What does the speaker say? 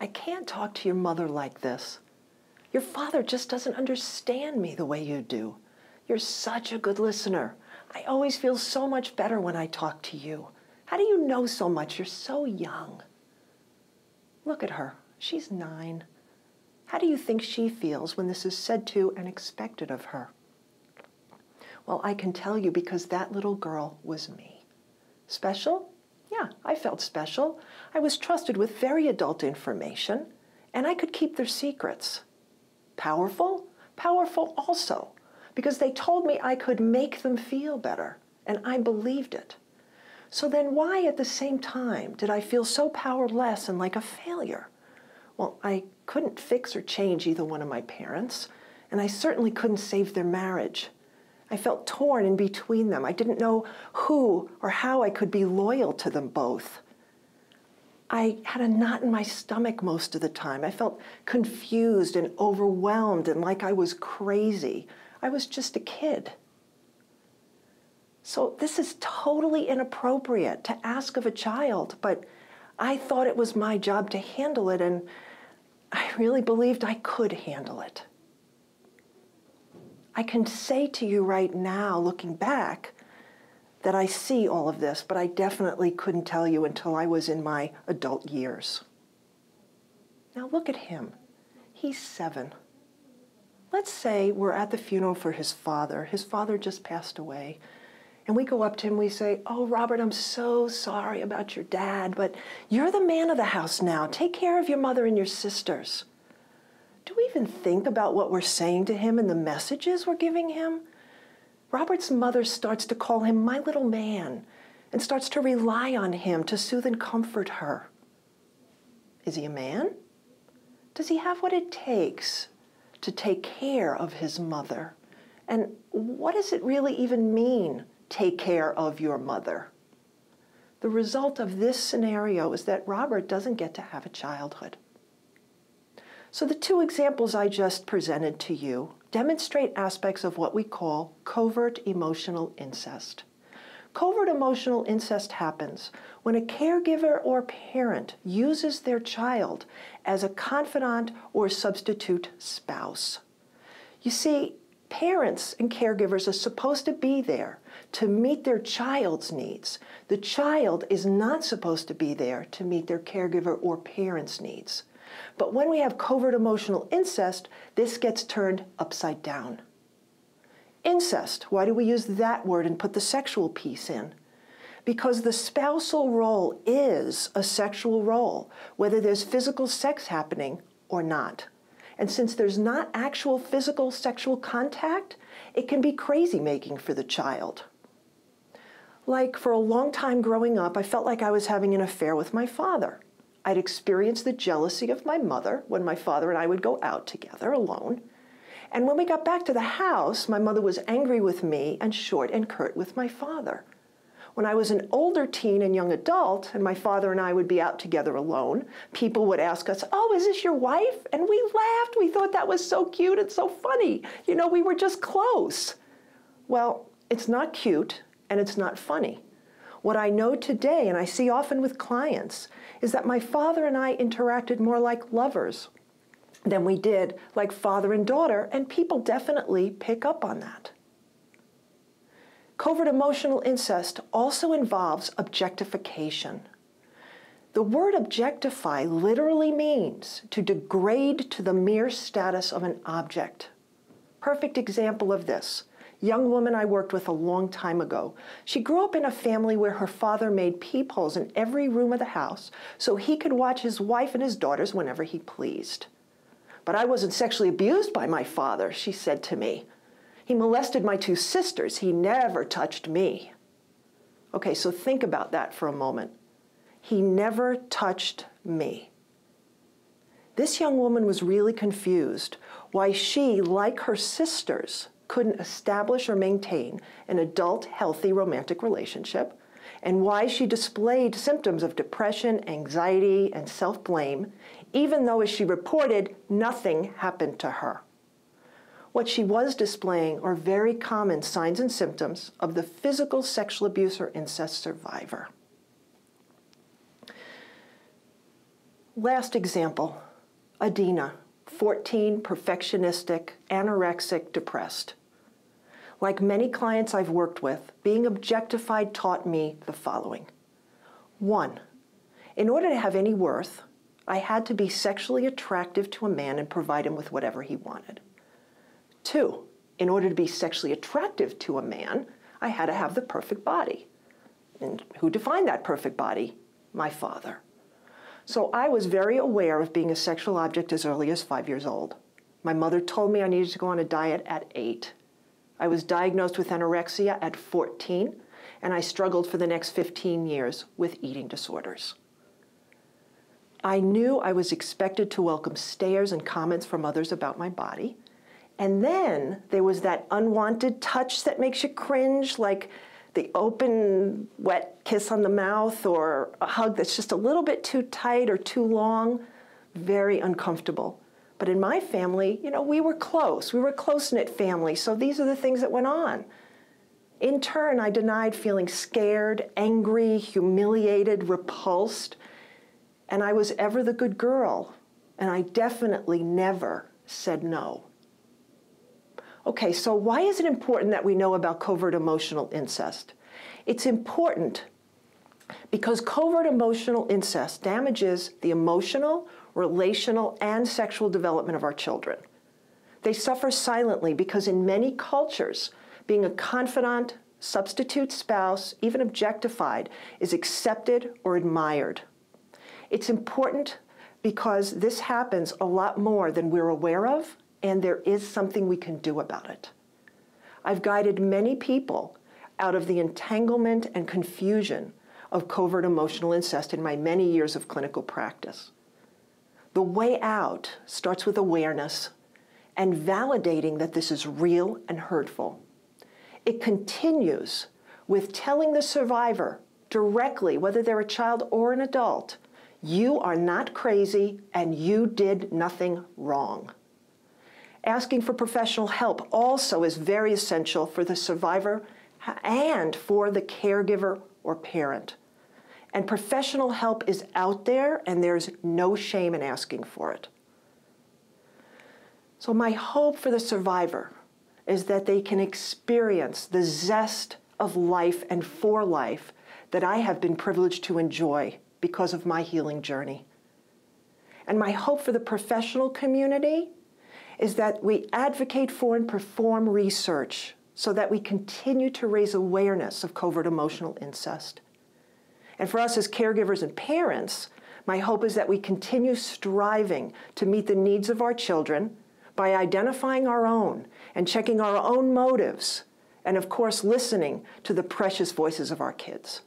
I can't talk to your mother like this. Your father just doesn't understand me the way you do. You're such a good listener. I always feel so much better when I talk to you. How do you know so much? You're so young. Look at her. She's 9. How do you think she feels when this is said to and expected of her? Well, I can tell you because that little girl was me. Special? Yeah, I felt special. I was trusted with very adult information, and I could keep their secrets. Powerful? Powerful also, because they told me I could make them feel better, and I believed it. So then why at the same time did I feel so powerless and like a failure? Well, I couldn't fix or change either one of my parents, and I certainly couldn't save their marriage. I felt torn in between them. I didn't know who or how I could be loyal to them both. I had a knot in my stomach most of the time. I felt confused and overwhelmed and like I was crazy. I was just a kid. So this is totally inappropriate to ask of a child, but I thought it was my job to handle it, and I really believed I could handle it. I can say to you right now, looking back, that I see all of this, but I definitely couldn't tell you until I was in my adult years. Now look at him. He's 7. Let's say we're at the funeral for his father. His father just passed away. And we go up to him, we say, "Oh, Robert, I'm so sorry about your dad, but you're the man of the house now. Take care of your mother and your sisters." Do we even think about what we're saying to him and the messages we're giving him? Robert's mother starts to call him my little man and starts to rely on him to soothe and comfort her. Is he a man? Does he have what it takes to take care of his mother? And what does it really even mean, take care of your mother? The result of this scenario is that Robert doesn't get to have a childhood. So the 2 examples I just presented to you demonstrate aspects of what we call covert emotional incest. Covert emotional incest happens when a caregiver or parent uses their child as a confidant or substitute spouse. You see, parents and caregivers are supposed to be there to meet their child's needs. The child is not supposed to be there to meet their caregiver or parent's needs. But when we have covert emotional incest, this gets turned upside down. Incest, why do we use that word and put the sexual piece in? Because the spousal role is a sexual role, whether there's physical sex happening or not. And since there's not actual physical sexual contact, it can be crazy-making for the child. Like for a long time growing up, I felt like I was having an affair with my father. I'd experienced the jealousy of my mother when my father and I would go out together alone. And when we got back to the house, my mother was angry with me and short and curt with my father. When I was an older teen and young adult, and my father and I would be out together alone, people would ask us, "Oh, is this your wife?" And we laughed. We thought that was so cute and so funny. You know, we were just close. Well, it's not cute and it's not funny. What I know today, and I see often with clients, is that my father and I interacted more like lovers than we did like father and daughter, and people definitely pick up on that. Covert emotional incest also involves objectification. The word objectify literally means to degrade to the mere status of an object. Perfect example of this. Young woman I worked with a long time ago. She grew up in a family where her father made peepholes in every room of the house so he could watch his wife and his daughters whenever he pleased. "But I wasn't sexually abused by my father," she said to me. "He molested my 2 sisters. He never touched me." Okay, so think about that for a moment. He never touched me. This young woman was really confused why she, like her sisters, couldn't establish or maintain an adult, healthy romantic relationship, and why she displayed symptoms of depression, anxiety, and self-blame, even though, as she reported, nothing happened to her. What she was displaying are very common signs and symptoms of the physical sexual abuse or incest survivor. Last example, Adina, 14, perfectionistic, anorexic, depressed. Like many clients I've worked with, being objectified taught me the following. 1, in order to have any worth, I had to be sexually attractive to a man and provide him with whatever he wanted. 2, in order to be sexually attractive to a man, I had to have the perfect body. And who defined that perfect body? My father. So I was very aware of being a sexual object as early as 5 years old. My mother told me I needed to go on a diet at 8. I was diagnosed with anorexia at 14, and I struggled for the next 15 years with eating disorders. I knew I was expected to welcome stares and comments from others about my body. And then there was that unwanted touch that makes you cringe, like the open, wet kiss on the mouth or a hug that's just a little bit too tight or too long. Very uncomfortable. But in my family, we were close. We were a close-knit family, so these are the things that went on. In turn, I denied feeling scared, angry, humiliated, repulsed, and I was ever the good girl, and I definitely never said no. Okay, so why is it important that we know about covert emotional incest? It's important because covert emotional incest damages the emotional, relational, and sexual development of our children. They suffer silently because in many cultures, being a confidant, substitute spouse, even objectified, is accepted or admired. It's important because this happens a lot more than we're aware of, and there is something we can do about it. I've guided many people out of the entanglement and confusion of covert emotional incest in my many years of clinical practice. The way out starts with awareness and validating that this is real and hurtful. It continues with telling the survivor directly, whether they're a child or an adult, you are not crazy and you did nothing wrong. Asking for professional help also is very essential for the survivor and for the caregiver or parent. And professional help is out there, and there's no shame in asking for it. So my hope for the survivor is that they can experience the zest of life and for life that I have been privileged to enjoy because of my healing journey. And my hope for the professional community is that we advocate for and perform research so that we continue to raise awareness of covert emotional incest. And for us as caregivers and parents, my hope is that we continue striving to meet the needs of our children by identifying our own and checking our own motives, and of course, listening to the precious voices of our kids.